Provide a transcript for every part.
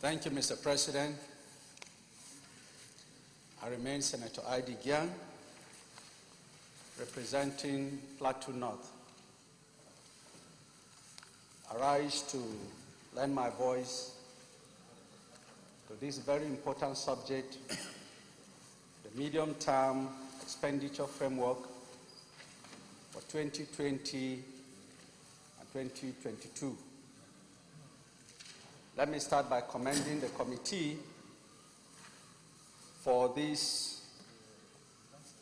Thank you, Mr. President. I remain Senator I.D. Gyang, representing Plateau North. I rise to lend my voice to this very important subject, the medium-term expenditure framework for 2020 and 2022. Let me start by commending the committee for this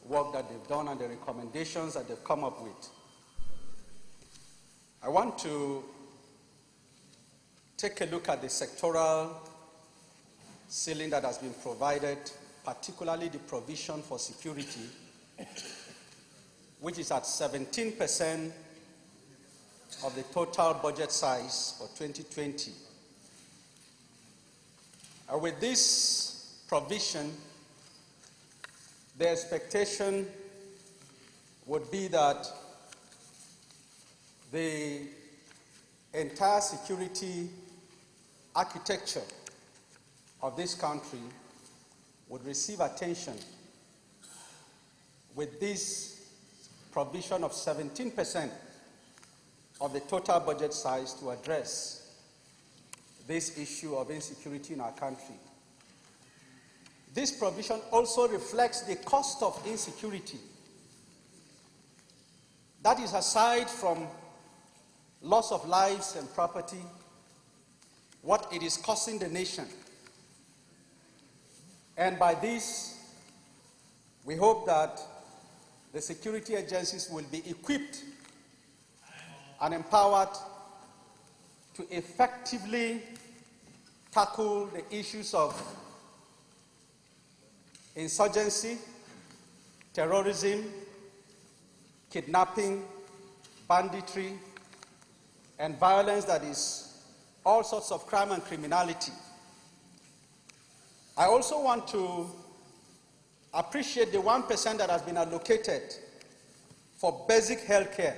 work that they've done and the recommendations that they've come up with. I want to take a look at the sectoral ceiling that has been provided, particularly the provision for security, which is at 17% of the total budget size for 2020. With this provision, the expectation would be that the entire security architecture of this country would receive attention with this provision of 17% of the total budget size to address this issue of insecurity in our country. This provision also reflects the cost of insecurity. That is aside from loss of lives and property, what it is costing the nation. And by this, we hope that the security agencies will be equipped and empowered to effectively tackle the issues of insurgency, terrorism, kidnapping, banditry, and violence that is all sorts of crime and criminality. I also want to appreciate the 1% that has been allocated for basic health care.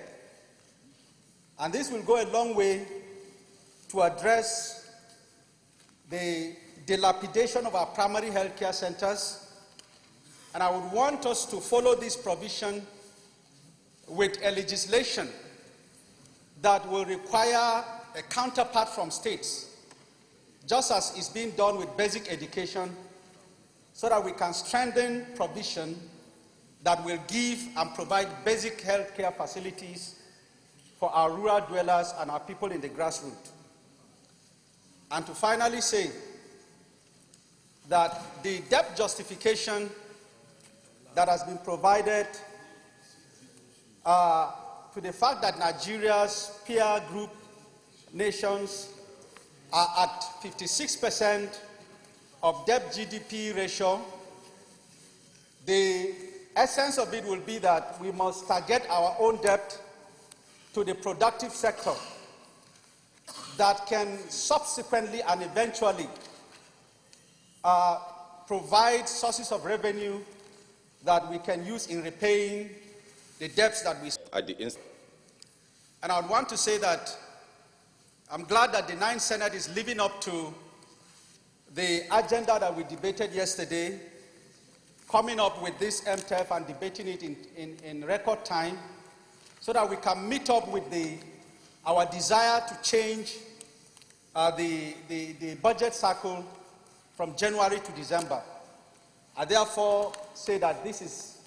And this will go a long way to address the dilapidation of our primary health care centers. And I would want us to follow this provision with a legislation that will require a counterpart from states, just as is being done with basic education, so that we can strengthen provision that will give and provide basic health care facilities for our rural dwellers and our people in the grassroots. And to finally say that the debt justification that has been provided to the fact that Nigeria's peer group nations are at 56% of debt GDP ratio, the essence of it will be that we must target our own debt to the productive sector that can subsequently and eventually provide sources of revenue that we can use in repaying the debts that we And I would want to say that I'm glad that the Ninth Senate is living up to the agenda that we debated yesterday, coming up with this MTF and debating it in record time, so that we can meet up with our desire to change the budget cycle from January to December. I therefore say that this is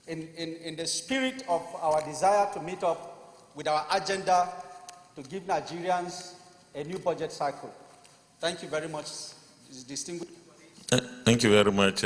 in the spirit of our desire to meet up with our agenda to give Nigerians a new budget cycle. Thank you very much, distinguished. Thank you very much.